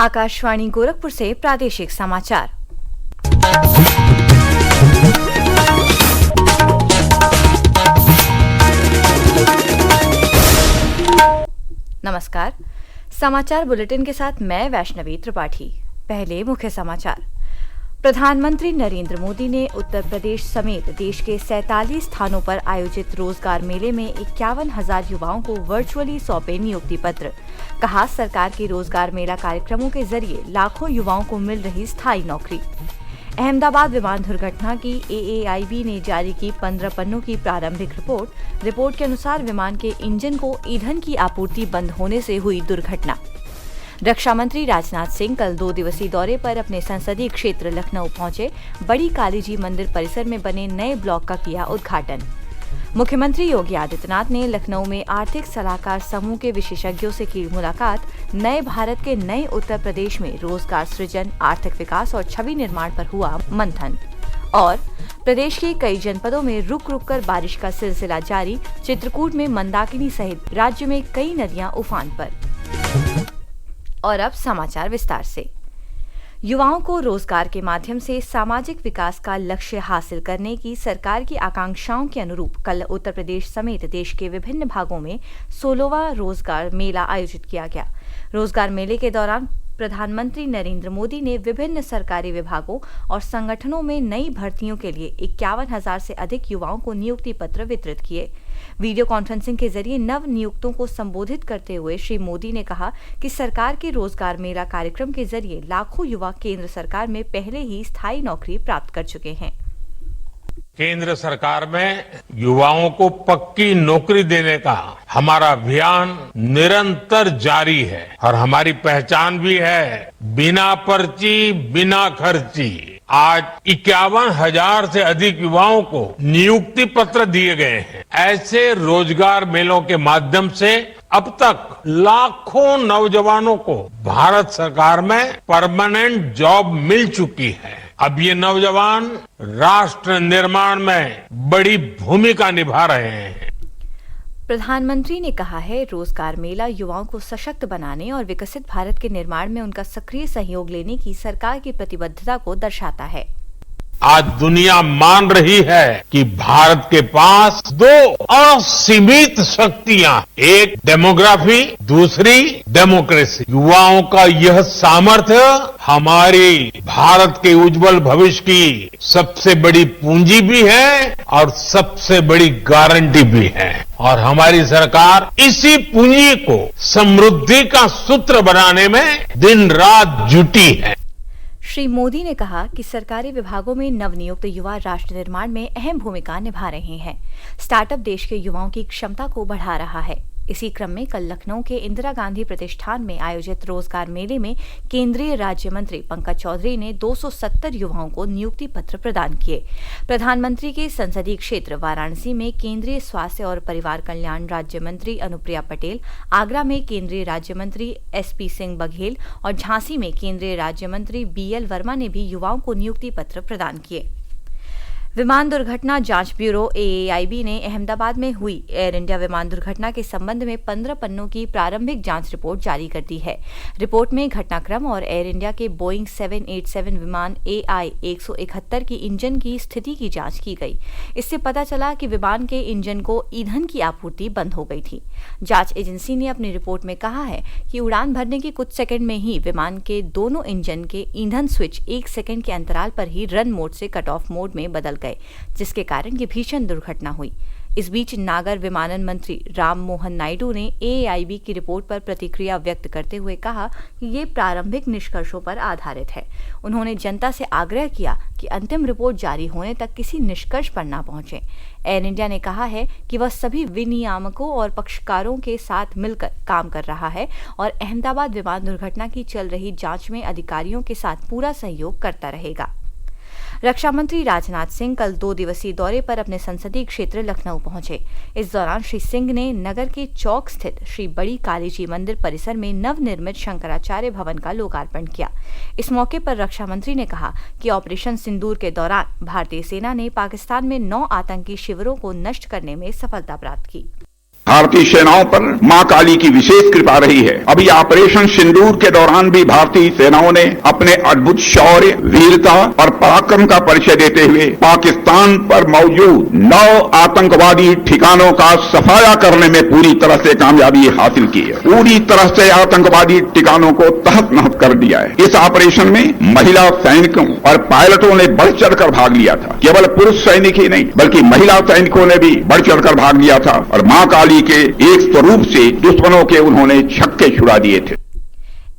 आकाशवाणी गोरखपुर से प्रादेशिक समाचार। नमस्कार, समाचार बुलेटिन के साथ मैं वैष्णवी त्रिपाठी। पहले मुख्य समाचार। प्रधानमंत्री नरेंद्र मोदी ने उत्तर प्रदेश समेत देश के 47 स्थानों पर आयोजित रोजगार मेले में 51,000 युवाओं को वर्चुअली सौंपे नियुक्ति पत्र। कहा, सरकार के रोजगार मेला कार्यक्रमों के जरिए लाखों युवाओं को मिल रही स्थायी नौकरी। अहमदाबाद विमान दुर्घटना की AAIB ने जारी की 15 पन्नों की प्रारंभिक रिपोर्ट के अनुसार विमान के इंजन को ईंधन की आपूर्ति बंद होने से हुई दुर्घटना। रक्षा मंत्री राजनाथ सिंह कल 2 दिवसीय दौरे पर अपने संसदीय क्षेत्र लखनऊ पहुंचे। बड़ी कालीजी मंदिर परिसर में बने नए ब्लॉक का किया उद्घाटन। मुख्यमंत्री योगी आदित्यनाथ ने लखनऊ में आर्थिक सलाहकार समूह के विशेषज्ञों से की मुलाकात। नए भारत के नए उत्तर प्रदेश में रोजगार सृजन, आर्थिक विकास और छवि निर्माण पर हुआ मंथन। और प्रदेश के कई जनपदों में रुक रुक कर बारिश का सिलसिला जारी। चित्रकूट में मंदाकिनी सहित राज्य में कई नदियां उफान पर। और अब समाचार विस्तार से। युवाओं को रोजगार के माध्यम से सामाजिक विकास का लक्ष्य हासिल करने की सरकार की आकांक्षाओं के अनुरूप कल उत्तर प्रदेश समेत देश के विभिन्न भागों में 16वां रोजगार मेला आयोजित किया गया। रोजगार मेले के दौरान प्रधानमंत्री नरेंद्र मोदी ने विभिन्न सरकारी विभागों और संगठनों में नई भर्तियों के लिए 51,000 से अधिक युवाओं को नियुक्ति पत्र वितरित किए। वीडियो कॉन्फ्रेंसिंग के जरिए नव नियुक्तों को संबोधित करते हुए श्री मोदी ने कहा कि सरकार के रोजगार मेला कार्यक्रम के जरिए लाखों युवा केंद्र सरकार में पहले ही स्थायी नौकरी प्राप्त कर चुके हैं। केंद्र सरकार में युवाओं को पक्की नौकरी देने का हमारा अभियान निरंतर जारी है और हमारी पहचान भी है बिना पर्ची, बिना खर्ची। आज 51,000 से अधिक युवाओं को नियुक्ति पत्र दिए गए हैं। ऐसे रोजगार मेलों के माध्यम से अब तक लाखों नौजवानों को भारत सरकार में परमानेंट जॉब मिल चुकी है। अब ये नौजवान राष्ट्र निर्माण में बड़ी भूमिका निभा रहे हैं। प्रधानमंत्री ने कहा है, रोजगार मेला युवाओं को सशक्त बनाने और विकसित भारत के निर्माण में उनका सक्रिय सहयोग लेने की सरकार की प्रतिबद्धता को दर्शाता है। आज दुनिया मान रही है कि भारत के पास 2 असीमित शक्तियां, एक डेमोग्राफी, दूसरी डेमोक्रेसी। युवाओं का यह सामर्थ्य हमारी भारत के उज्जवल भविष्य की सबसे बड़ी पूंजी भी है और सबसे बड़ी गारंटी भी है। और हमारी सरकार इसी पूंजी को समृद्धि का सूत्र बनाने में दिन रात जुटी है। श्री मोदी ने कहा कि सरकारी विभागों में नवनियुक्त युवा राष्ट्र निर्माण में अहम भूमिका निभा रहे हैं। स्टार्टअप देश के युवाओं की क्षमता को बढ़ा रहा है। इसी क्रम में कल लखनऊ के इंदिरा गांधी प्रतिष्ठान में आयोजित रोजगार मेले में केंद्रीय राज्य मंत्री पंकज चौधरी ने 270 युवाओं को नियुक्ति पत्र प्रदान किए। प्रधानमंत्री के संसदीय क्षेत्र वाराणसी में केंद्रीय स्वास्थ्य और परिवार कल्याण राज्य मंत्री अनुप्रिया पटेल, आगरा में केंद्रीय राज्य मंत्री SP सिंह बघेल और झांसी में केंद्रीय राज्य मंत्री BL वर्मा ने भी युवाओं को नियुक्ति पत्र प्रदान किए। विमान दुर्घटना जांच ब्यूरो AAIB ने अहमदाबाद में हुई एयर इंडिया विमान दुर्घटना के संबंध में 15 पन्नों की प्रारंभिक जांच रिपोर्ट जारी कर दी है। रिपोर्ट में घटनाक्रम और एयर इंडिया के बोइंग 787 विमान AI 171 की इंजन की स्थिति की जांच की गई। इससे पता चला कि विमान के इंजन को ईंधन की आपूर्ति बंद हो गई थी। जांच एजेंसी ने अपनी रिपोर्ट में कहा है कि उड़ान भरने के कुछ सेकंड में ही विमान के दोनों इंजन के ईंधन स्विच 1 सेकंड के अंतराल पर ही रन मोड से कट ऑफ मोड में बदल गए, जिसके कारण ये भीषण दुर्घटना हुई। इस बीच नागर विमानन मंत्री राम मोहन नायडू ने AAIB की रिपोर्ट पर प्रतिक्रिया व्यक्त करते हुए कहा कि ये प्रारंभिक निष्कर्षों पर आधारित है। उन्होंने जनता से आग्रह किया कि अंतिम रिपोर्ट जारी होने तक किसी निष्कर्ष पर न पहुंचे। एयर इंडिया ने कहा है कि वह सभी विनियामकों और पक्षकारों के साथ मिलकर काम कर रहा है और अहमदाबाद विमान दुर्घटना की चल रही जांच में अधिकारियों के साथ पूरा सहयोग करता रहेगा। रक्षा मंत्री राजनाथ सिंह कल 2 दिवसीय दौरे पर अपने संसदीय क्षेत्र लखनऊ पहुंचे। इस दौरान श्री सिंह ने नगर के चौक स्थित श्री बड़ी कालीजी मंदिर परिसर में नवनिर्मित शंकराचार्य भवन का लोकार्पण किया। इस मौके पर रक्षा मंत्री ने कहा कि ऑपरेशन सिंदूर के दौरान भारतीय सेना ने पाकिस्तान में 9 आतंकी शिविरों को नष्ट करने में सफलता प्राप्त की। भारतीय सेनाओं पर मां काली की विशेष कृपा रही है। अभी ऑपरेशन सिंदूर के दौरान भी भारतीय सेनाओं ने अपने अद्भुत शौर्य, वीरता और पराक्रम का परिचय देते हुए पाकिस्तान पर मौजूद 9 आतंकवादी ठिकानों का सफाया करने में पूरी तरह से कामयाबी हासिल की है। पूरी तरह से आतंकवादी ठिकानों को तहस नहस कर दिया है। इस ऑपरेशन में महिला सैनिकों और पायलटों ने बढ़ चढ़कर भाग लिया था। केवल पुरुष सैनिक ही नहीं बल्कि महिला सैनिकों ने भी बढ़ चढ़कर भाग लिया था और मां काली के एक स्वरूप से दुश्मनों के उन्होंने छक्के छुड़ा दिए थे।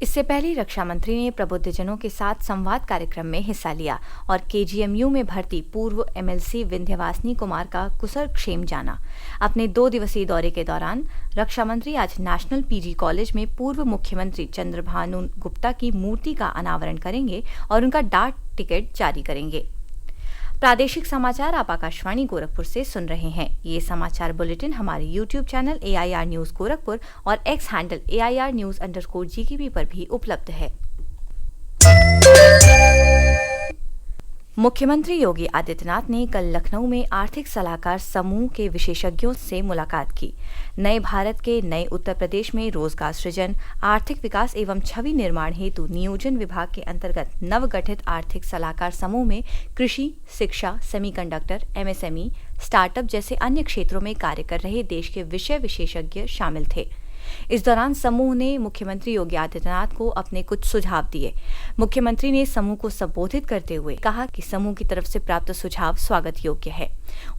इससे पहले रक्षा मंत्री ने प्रबुद्धजनों के साथ संवाद कार्यक्रम में हिस्सा लिया और केजीएमयू में भर्ती पूर्व एमएलसी विंध्यवासिनी कुमार का कुशल क्षेम जाना। अपने 2 दिवसीय दौरे के दौरान रक्षा मंत्री आज नेशनल पीजी कॉलेज में पूर्व मुख्यमंत्री चंद्रभानु गुप्ता की मूर्ति का अनावरण करेंगे और उनका डाक टिकट जारी करेंगे। प्रादेशिक समाचार आप आकाशवाणी गोरखपुर से सुन रहे हैं। ये समाचार बुलेटिन हमारे YouTube channel AIR news Gorakhpur और X हैंडल AIR News_GKP पर भी उपलब्ध है। मुख्यमंत्री योगी आदित्यनाथ ने कल लखनऊ में आर्थिक सलाहकार समूह के विशेषज्ञों से मुलाकात की। नए भारत के नए उत्तर प्रदेश में रोजगार सृजन, आर्थिक विकास एवं छवि निर्माण हेतु नियोजन विभाग के अंतर्गत नवगठित आर्थिक सलाहकार समूह में कृषि, शिक्षा, सेमीकंडक्टर, MSME, स्टार्टअप जैसे अन्य क्षेत्रों में कार्य कर रहे देश के विषय विशेषज्ञ शामिल थे। इस दौरान समूह ने मुख्यमंत्री योगी आदित्यनाथ को अपने कुछ सुझाव दिए। मुख्यमंत्री ने समूह को संबोधित करते हुए कहा कि समूह की तरफ से प्राप्त सुझाव स्वागत योग्य है।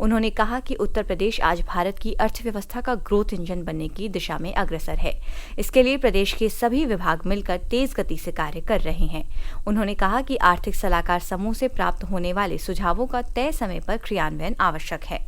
उन्होंने कहा कि उत्तर प्रदेश आज भारत की अर्थव्यवस्था का ग्रोथ इंजन बनने की दिशा में अग्रसर है। इसके लिए प्रदेश के सभी विभाग मिलकर तेज गति से कार्य कर रहे हैं। उन्होंने कहा कि आर्थिक सलाहकार समूह से प्राप्त होने वाले सुझावों का तय समय पर क्रियान्वयन आवश्यक है।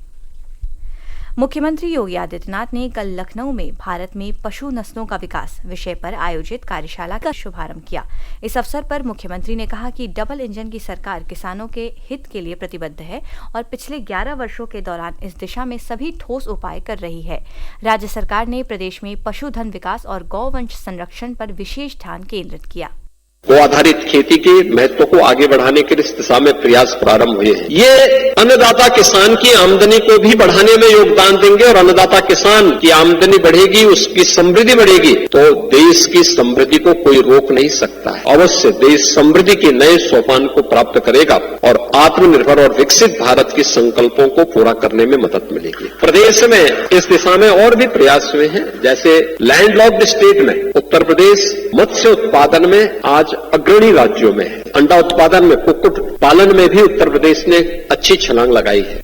मुख्यमंत्री योगी आदित्यनाथ ने कल लखनऊ में भारत में पशु नस्लों का विकास विषय पर आयोजित कार्यशाला का शुभारंभ किया। इस अवसर पर मुख्यमंत्री ने कहा कि डबल इंजन की सरकार किसानों के हित के लिए प्रतिबद्ध है और पिछले 11 वर्षों के दौरान इस दिशा में सभी ठोस उपाय कर रही है। राज्य सरकार ने प्रदेश में पशुधन विकास और गौवंश संरक्षण पर विशेष ध्यान केंद्रित किया। गो आधारित खेती के महत्व को आगे बढ़ाने के इस दिशा में प्रयास प्रारंभ हुए हैं। ये अन्नदाता किसान की आमदनी को भी बढ़ाने में योगदान देंगे और अन्नदाता किसान की आमदनी बढ़ेगी, उसकी समृद्धि बढ़ेगी तो देश की समृद्धि को कोई रोक नहीं सकता है। अवश्य देश समृद्धि के नए सोपान को प्राप्त करेगा और आत्मनिर्भर और विकसित भारत के संकल्पों को पूरा करने में मदद मिलेगी। प्रदेश में इस दिशा में और भी प्रयास हुए हैं। जैसे लैंडलॉक्ड स्टेट में उत्तर प्रदेश मत्स्य उत्पादन में आज अग्रणी राज्यों में है। अंडा उत्पादन में, कुक्कुट पालन में भी उत्तर प्रदेश ने अच्छी छलांग लगाई है।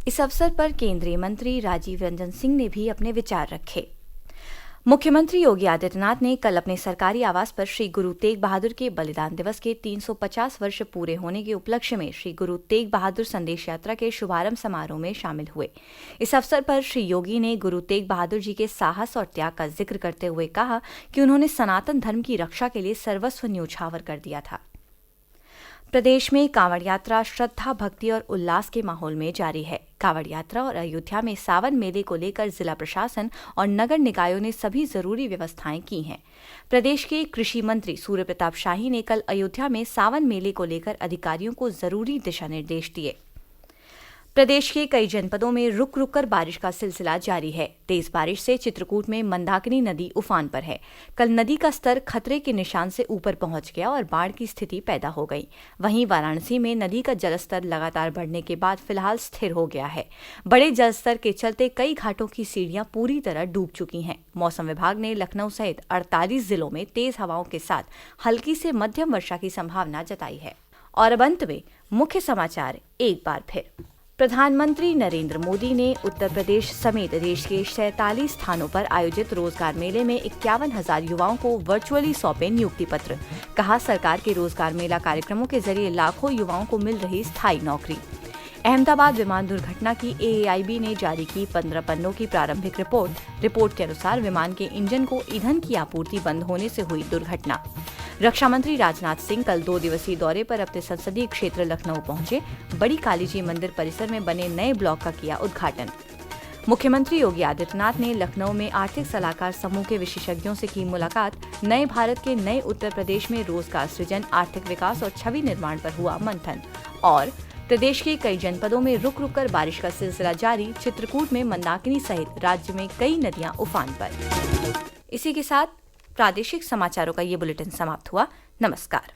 इस अवसर पर केंद्रीय मंत्री राजीव रंजन सिंह ने भी अपने विचार रखे। मुख्यमंत्री योगी आदित्यनाथ ने कल अपने सरकारी आवास पर श्री गुरु तेग बहादुर के बलिदान दिवस के 350 वर्ष पूरे होने के उपलक्ष्य में श्री गुरु तेग बहादुर संदेश यात्रा के शुभारंभ समारोह में शामिल हुए। इस अवसर पर श्री योगी ने गुरु तेग बहादुर जी के साहस और त्याग का जिक्र करते हुए कहा कि उन्होंने सनातन धर्म की रक्षा के लिए सर्वस्व न्यौछावर कर दिया था। प्रदेश में कांवड़ यात्रा श्रद्धा, भक्ति और उल्लास के माहौल में जारी है। कांवड़ यात्रा और अयोध्या में सावन मेले को लेकर जिला प्रशासन और नगर निकायों ने सभी जरूरी व्यवस्थाएं की हैं। प्रदेश के कृषि मंत्री सूर्य प्रताप शाही ने कल अयोध्या में सावन मेले को लेकर अधिकारियों को जरूरी दिशा निर्देश दिए। प्रदेश के कई जनपदों में रुक रुक कर बारिश का सिलसिला जारी है। तेज बारिश से चित्रकूट में मंदाकिनी नदी उफान पर है। कल नदी का स्तर खतरे के निशान से ऊपर पहुंच गया और बाढ़ की स्थिति पैदा हो गई। वहीं वाराणसी में नदी का जलस्तर लगातार बढ़ने के बाद फिलहाल स्थिर हो गया है। बड़े जलस्तर के चलते कई घाटों की सीढ़ियां पूरी तरह डूब चुकी हैं। मौसम विभाग ने लखनऊ सहित 48 जिलों में तेज हवाओं के साथ हल्की से मध्यम वर्षा की संभावना जताई है। और अब अंत में मुख्य समाचार एक बार फिर। प्रधानमंत्री नरेंद्र मोदी ने उत्तर प्रदेश समेत देश के 47 स्थानों पर आयोजित रोजगार मेले में 51,000 युवाओं को वर्चुअली सौंपे नियुक्ति पत्र। कहा, सरकार के रोजगार मेला कार्यक्रमों के जरिए लाखों युवाओं को मिल रही स्थायी नौकरी। अहमदाबाद विमान दुर्घटना की AAIB ने जारी की 15 पन्नों की प्रारंभिक रिपोर्ट के अनुसार विमान के इंजन को ईंधन की आपूर्ति बंद होने से हुई दुर्घटना। रक्षा मंत्री राजनाथ सिंह कल 2 दिवसीय दौरे पर अपने संसदीय क्षेत्र लखनऊ पहुंचे। बड़ी कालीजी मंदिर परिसर में बने नए ब्लॉक का किया उद्घाटन। मुख्यमंत्री योगी आदित्यनाथ ने लखनऊ में आर्थिक सलाहकार समूह के विशेषज्ञों से की मुलाकात। नए भारत के नए उत्तर प्रदेश में रोजगार सृजन, आर्थिक विकास और छवि निर्माण पर हुआ मंथन। और प्रदेश के कई जनपदों में रुक रुक कर बारिश का सिलसिला जारी। चित्रकूट में मंदाकिनी सहित राज्य में कई नदियां उफान पर। इसी के साथ प्रादेशिक समाचारों का ये बुलेटिन समाप्त हुआ। नमस्कार।